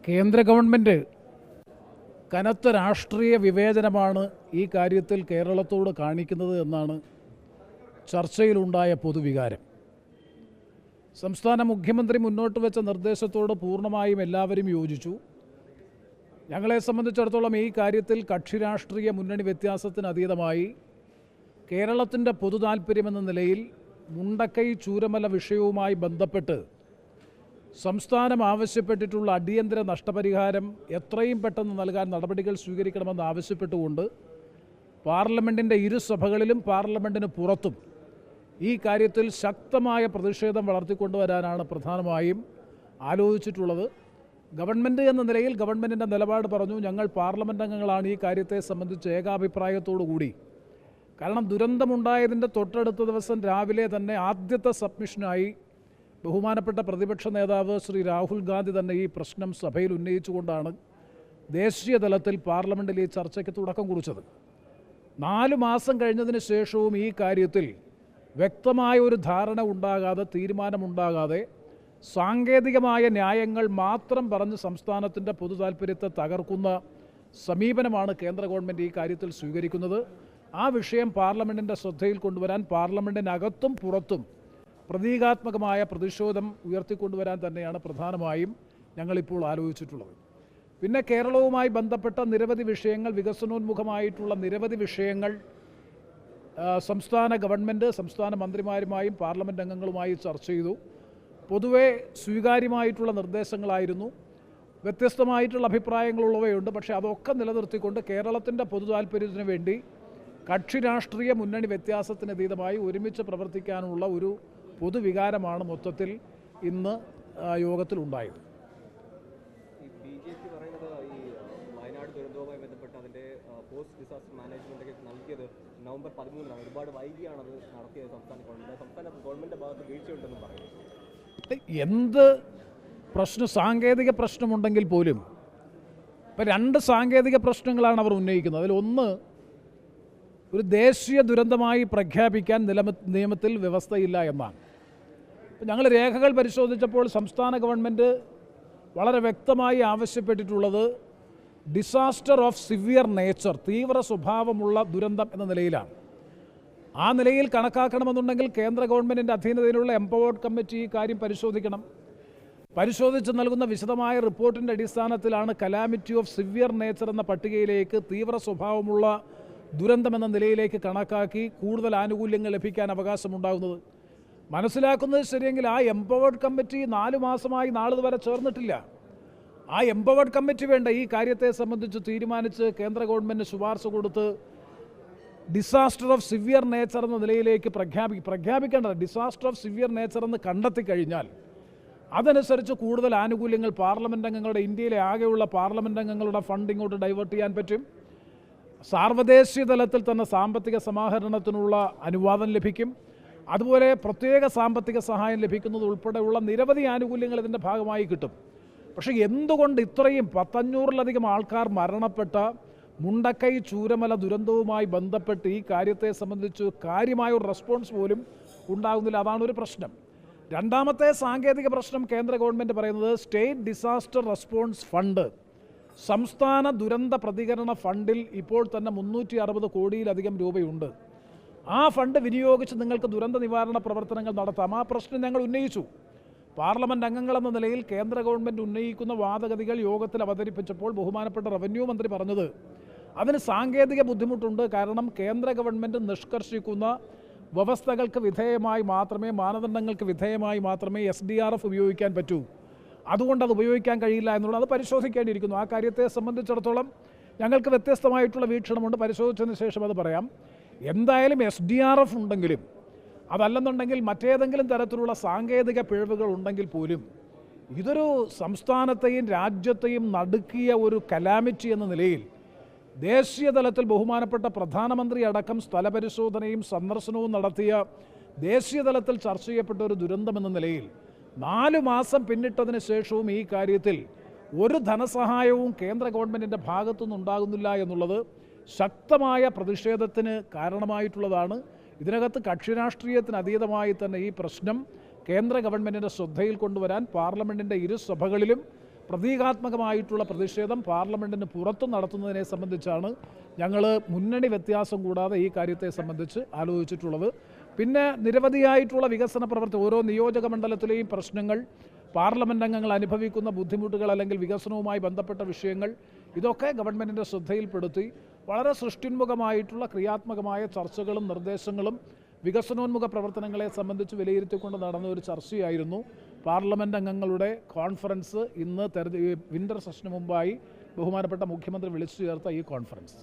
കേന്ദ്ര ഗവൺമെൻറ് കനത്ത രാഷ്ട്രീയ വിവേചനമാണ് ഈ കാര്യത്തിൽ കേരളത്തോട് കാണിക്കുന്നത് എന്നാണ് ചർച്ചയിലുണ്ടായ പൊതുവികാരം. സംസ്ഥാന മുഖ്യമന്ത്രി മുന്നോട്ട് വെച്ച നിർദ്ദേശത്തോട് പൂർണ്ണമായും എല്ലാവരും യോജിച്ചു. ഞങ്ങളെ സംബന്ധിച്ചിടത്തോളം ഈ കാര്യത്തിൽ കക്ഷി രാഷ്ട്രീയ മുന്നണി വ്യത്യാസത്തിന് അതീതമായി കേരളത്തിൻ്റെ പൊതു താൽപ്പര്യമെന്ന നിലയിൽ മുണ്ടക്കൈ ചൂരമല വിഷയവുമായി ബന്ധപ്പെട്ട് സംസ്ഥാനം ആവശ്യപ്പെട്ടിട്ടുള്ള അടിയന്തര നഷ്ടപരിഹാരം എത്രയും പെട്ടെന്ന് നൽകാൻ നടപടികൾ സ്വീകരിക്കണമെന്ന് ആവശ്യപ്പെട്ടുകൊണ്ട് പാർലമെൻറ്റിൻ്റെ ഇരുസഭകളിലും പാർലമെൻറ്റിന് പുറത്തും ഈ കാര്യത്തിൽ ശക്തമായ പ്രതിഷേധം വളർത്തിക്കൊണ്ടുവരാനാണ് പ്രധാനമായും ആലോചിച്ചിട്ടുള്ളത്. ഗവൺമെൻറ് എന്ന നിലയിൽ ഗവൺമെൻറ്റിൻ്റെ നിലപാട് പറഞ്ഞു. ഞങ്ങൾ പാർലമെൻറ്റ് അംഗങ്ങളാണ് ഈ കാര്യത്തെ സംബന്ധിച്ച് ഏകാഭിപ്രായത്തോടു കൂടി. കാരണം ദുരന്തമുണ്ടായതിൻ്റെ തൊട്ടടുത്ത ദിവസം രാവിലെ തന്നെ ആദ്യത്തെ സബ്മിഷനായി ബഹുമാനപ്പെട്ട പ്രതിപക്ഷ നേതാവ് ശ്രീ രാഹുൽ ഗാന്ധി തന്നെ ഈ പ്രശ്നം സഭയിൽ ഉന്നയിച്ചുകൊണ്ടാണ് ദേശീയ തലത്തിൽ പാർലമെൻറ്റിൽ ഈ ചർച്ചയ്ക്ക് തുടക്കം കുറിച്ചത്. 4 മാസം കഴിഞ്ഞതിന് ശേഷവും ഈ കാര്യത്തിൽ വ്യക്തമായ ഒരു ധാരണ ഉണ്ടാകാതെ, തീരുമാനമുണ്ടാകാതെ സാങ്കേതികമായ ന്യായങ്ങൾ മാത്രം പറഞ്ഞ് സംസ്ഥാനത്തിൻ്റെ പൊതു താൽപ്പര്യത്തെ തകർക്കുന്ന സമീപനമാണ് കേന്ദ്ര ഗവൺമെൻറ് ഈ കാര്യത്തിൽ സ്വീകരിക്കുന്നത്. ആ വിഷയം പാർലമെൻറ്റിൻ്റെ ശ്രദ്ധയിൽ കൊണ്ടുവരാൻ പാർലമെൻറ്റിനകത്തും പുറത്തും പ്രതീകാത്മകമായ പ്രതിഷേധം ഉയർത്തിക്കൊണ്ടുവരാൻ തന്നെയാണ് പ്രധാനമായും ഞങ്ങളിപ്പോൾ ആലോചിച്ചിട്ടുള്ളത്. പിന്നെ കേരളവുമായി ബന്ധപ്പെട്ട നിരവധി വിഷയങ്ങൾ, വികസനോന്മുഖമായിട്ടുള്ള നിരവധി വിഷയങ്ങൾ സംസ്ഥാന ഗവൺമെൻറ്, സംസ്ഥാന മന്ത്രിമാരുമായും പാർലമെൻറ്റ് അംഗങ്ങളുമായി ചർച്ച ചെയ്തു. പൊതുവെ സ്വീകാര്യമായിട്ടുള്ള നിർദ്ദേശങ്ങളായിരുന്നു. വ്യത്യസ്തമായിട്ടുള്ള അഭിപ്രായങ്ങളുള്ളവയുണ്ട്. പക്ഷേ അതൊക്കെ നിലനിർത്തിക്കൊണ്ട് കേരളത്തിൻ്റെ പൊതു താൽപ്പര്യത്തിന് വേണ്ടി കക്ഷി രാഷ്ട്രീയ മുന്നണി വ്യത്യാസത്തിനതീതമായി ഒരുമിച്ച് പ്രവർത്തിക്കാനുള്ള ഒരു പൊതുവികാരമാണ് മൊത്തത്തിൽ ഇന്ന് യോഗത്തിലുണ്ടായത്. ബിജെപി പറയുന്നത് ഈ വയനാട് ദുരന്തവുമായി ബന്ധപ്പെട്ട് അതിൻ്റെ പോസ്റ്റ് ഡിസാസ്റ്റർ മാനേജ്മെൻറ്റൊക്കെ നൽകിയത് നവംബർ 13-നാണ്. ഒരുപാട് വൈകിയാണത് നടത്തിയത് സംസ്ഥാന ഗവൺമെൻറ് ഭാഗത്ത് വീഴ്ചയുണ്ടെന്നും പറയുന്നു. എന്ത് സാങ്കേതിക പ്രശ്നമുണ്ടെങ്കിൽ പോലും ഇപ്പം 2 സാങ്കേതിക പ്രശ്നങ്ങളാണ് അവർ ഉന്നയിക്കുന്നത്. അതിലൊന്ന്, ഒരു ദേശീയ ദുരന്തമായി പ്രഖ്യാപിക്കാൻ നിയമത്തിൽ വ്യവസ്ഥയില്ല എന്നാണ്. ഞങ്ങൾ രേഖകൾ പരിശോധിച്ചപ്പോൾ സംസ്ഥാന ഗവൺമെൻറ് വളരെ വ്യക്തമായി ആവശ്യപ്പെട്ടിട്ടുള്ളത് ഡിസാസ്റ്റർ ഓഫ് സിവിയർ നേച്ചർ, തീവ്ര സ്വഭാവമുള്ള ദുരന്തം എന്ന നിലയിലാണ്. ആ നിലയിൽ കണക്കാക്കണമെന്നുണ്ടെങ്കിൽ കേന്ദ്ര ഗവൺമെൻറ്റിൻ്റെ അധീനതയിലുള്ള എംപവേർഡ് കമ്മിറ്റി ഈ കാര്യം പരിശോധിക്കണം. പരിശോധിച്ച് നൽകുന്ന വിശദമായ റിപ്പോർട്ടിൻ്റെ അടിസ്ഥാനത്തിലാണ് കലാമിറ്റി ഓഫ് സിവിയർ നേച്ചർ എന്ന പട്ടികയിലേക്ക് തീവ്ര സ്വഭാവമുള്ള ദുരന്തമെന്ന നിലയിലേക്ക് കണക്കാക്കി കൂടുതൽ ആനുകൂല്യങ്ങൾ ലഭിക്കാൻ അവകാശമുണ്ടാകുന്നത്. മനസ്സിലാക്കുന്നത് ശരിയെങ്കിൽ ആ എംപവേർഡ് കമ്മിറ്റി 4 മാസമായി നാളിതുവരെ ചേർന്നിട്ടില്ല. ആ എംപവേർഡ് കമ്മിറ്റി വേണ്ട ഈ കാര്യത്തെ സംബന്ധിച്ച് തീരുമാനിച്ച് കേന്ദ്ര ഗവൺമെൻറ് ശുപാർശ കൊടുത്ത് ഡിസാസ്റ്റർ ഓഫ് സിവിയർ നേച്ചർ എന്ന നിലയിലേക്ക് പ്രഖ്യാപിക്കേണ്ടത്. ഡിസാസ്റ്റർ ഓഫ് സിവിയർ നേച്ചർ എന്ന് കണ്ടെത്തി കഴിഞ്ഞാൽ അതനുസരിച്ച് കൂടുതൽ ആനുകൂല്യങ്ങൾ പാർലമെൻറ്റ് അംഗങ്ങളുടെ, ഇന്ത്യയിലെ ആകെയുള്ള പാർലമെൻറ്റ് അംഗങ്ങളുടെ ഫണ്ട് ഇങ്ങോട്ട് ഡൈവേർട്ട് ചെയ്യാൻ പറ്റും. സാർവദേശീയ തലത്തിൽ തന്നെ സാമ്പത്തിക സമാഹരണത്തിനുള്ള അനുവാദം ലഭിക്കും. അതുപോലെ പ്രത്യേക സാമ്പത്തിക സഹായം ലഭിക്കുന്നത് ഉൾപ്പെടെയുള്ള നിരവധി ആനുകൂല്യങ്ങൾ ഇതിൻ്റെ ഭാഗമായി കിട്ടും. പക്ഷേ എന്തുകൊണ്ട് ഇത്രയും 500-ലധികം ആൾക്കാർ മരണപ്പെട്ട മുണ്ടക്കൈ ചൂരമല ദുരന്തവുമായി ബന്ധപ്പെട്ട് ഈ കാര്യത്തെ സംബന്ധിച്ച് കാര്യമായ ഒരു റെസ്പോൺസ് പോലും ഉണ്ടാകുന്നില്ല? അതാണ് ഒരു പ്രശ്നം. രണ്ടാമത്തെ സാങ്കേതിക പ്രശ്നം കേന്ദ്ര ഗവൺമെൻറ് പറയുന്നത് സ്റ്റേറ്റ് ഡിസാസ്റ്റർ റെസ്പോൺസ് ഫണ്ട്, സംസ്ഥാന ദുരന്ത പ്രതികരണ ഫണ്ടിൽ ഇപ്പോൾ തന്നെ 360 കോടിയിലധികം രൂപയുണ്ട്. ആ ഫണ്ട് വിനിയോഗിച്ച് നിങ്ങൾക്ക് ദുരന്ത നിവാരണ പ്രവർത്തനങ്ങൾ നടത്താം. ആ പ്രശ്നം ഞങ്ങൾ ഉന്നയിച്ചു. പാർലമെൻറ്റ് അംഗങ്ങളെന്ന നിലയിൽ കേന്ദ്ര ഗവൺമെൻറ് ഉന്നയിക്കുന്ന വാദഗതികൾ യോഗത്തിൽ അവതരിപ്പിച്ചപ്പോൾ ബഹുമാനപ്പെട്ട റവന്യൂ മന്ത്രി പറഞ്ഞത് അതിന് സാങ്കേതിക ബുദ്ധിമുട്ടുണ്ട്. കാരണം കേന്ദ്ര ഗവൺമെൻറ് നിഷ്കർഷിക്കുന്ന വ്യവസ്ഥകൾക്ക് വിധേയമായി മാത്രമേ, മാനദണ്ഡങ്ങൾക്ക് വിധേയമായി മാത്രമേ SDRF ഉപയോഗിക്കാൻ പറ്റൂ. അതുകൊണ്ട് അത് ഉപയോഗിക്കാൻ കഴിയില്ല എന്നുള്ളത് അത് പരിശോധിക്കേണ്ടിയിരിക്കുന്നു. ആ കാര്യത്തെ സംബന്ധിച്ചിടത്തോളം ഞങ്ങൾക്ക് വ്യത്യസ്തമായിട്ടുള്ള വീക്ഷണമുണ്ട്. പരിശോധിച്ചതിന് ശേഷം അത് പറയാം. എന്തായാലും SDRF ഉണ്ടെങ്കിലും അതല്ലെന്നുണ്ടെങ്കിൽ മറ്റേതെങ്കിലും തരത്തിലുള്ള സാങ്കേതിക പിഴവുകൾ ഉണ്ടെങ്കിൽ പോലും ഇതൊരു സംസ്ഥാനത്തെയും രാജ്യത്തെയും നടുക്കിയ ഒരു കലാമിറ്റി എന്ന നിലയിൽ ദേശീയ തലത്തിൽ ബഹുമാനപ്പെട്ട പ്രധാനമന്ത്രി അടക്കം സ്ഥലപരിശോധനയും സന്ദർശനവും നടത്തിയ ദേശീയ തലത്തിൽ ചർച്ച ചെയ്യപ്പെട്ട ഒരു ദുരന്തമെന്ന നിലയിൽ 4 മാസം പിന്നിട്ടതിന് ശേഷവും ഈ കാര്യത്തിൽ ഒരു ധനസഹായവും കേന്ദ്ര ഗവൺമെൻറ്റിൻ്റെ ഭാഗത്തുനിന്നുണ്ടാകുന്നില്ല എന്നുള്ളത് ശക്തമായ പ്രതിഷേധത്തിന് കാരണമായിട്ടുള്ളതാണ്. ഇതിനകത്ത് കക്ഷി രാഷ്ട്രീയത്തിന് അതീതമായി തന്നെ ഈ പ്രശ്നം കേന്ദ്ര ഗവൺമെൻറ്റിൻ്റെ ശ്രദ്ധയിൽ കൊണ്ടുവരാൻ പാർലമെൻറ്റിൻ്റെ ഇരുസഭകളിലും പ്രതീകാത്മകമായിട്ടുള്ള പ്രതിഷേധം പാർലമെൻറ്റിന് പുറത്ത് നടത്തുന്നതിനെ സംബന്ധിച്ചാണ് ഞങ്ങൾ മുന്നണി വ്യത്യാസം കൂടാതെ ഈ കാര്യത്തെ സംബന്ധിച്ച് ആലോചിച്ചിട്ടുള്ളത്. പിന്നെ നിരവധിയായിട്ടുള്ള വികസന പ്രവർത്തി ഓരോ നിയോജക മണ്ഡലത്തിലെയും പ്രശ്നങ്ങൾ, പാർലമെൻറ്റ് അംഗങ്ങൾ അനുഭവിക്കുന്ന ബുദ്ധിമുട്ടുകൾ അല്ലെങ്കിൽ വികസനവുമായി ബന്ധപ്പെട്ട വിഷയങ്ങൾ, ഇതൊക്കെ ഗവൺമെൻറ്റിൻ്റെ ശ്രദ്ധയിൽപ്പെടുത്തി വളരെ സൃഷ്ടിന്മുഖമായിട്ടുള്ള ക്രിയാത്മകമായ ചർച്ചകളും നിർദ്ദേശങ്ങളും വികസനോന്മുഖ പ്രവർത്തനങ്ങളെ സംബന്ധിച്ച് വിലയിരുത്തിക്കൊണ്ട് നടന്ന ഒരു ചർച്ചയായിരുന്നു പാർലമെൻറ്റ് അംഗങ്ങളുടെ കോൺഫറൻസ്. ഇന്ന് വിൻ്റർ സെഷന് മുമ്പായി ബഹുമാനപ്പെട്ട മുഖ്യമന്ത്രി വിളിച്ചു ചേർത്ത ഈ കോൺഫറൻസ്.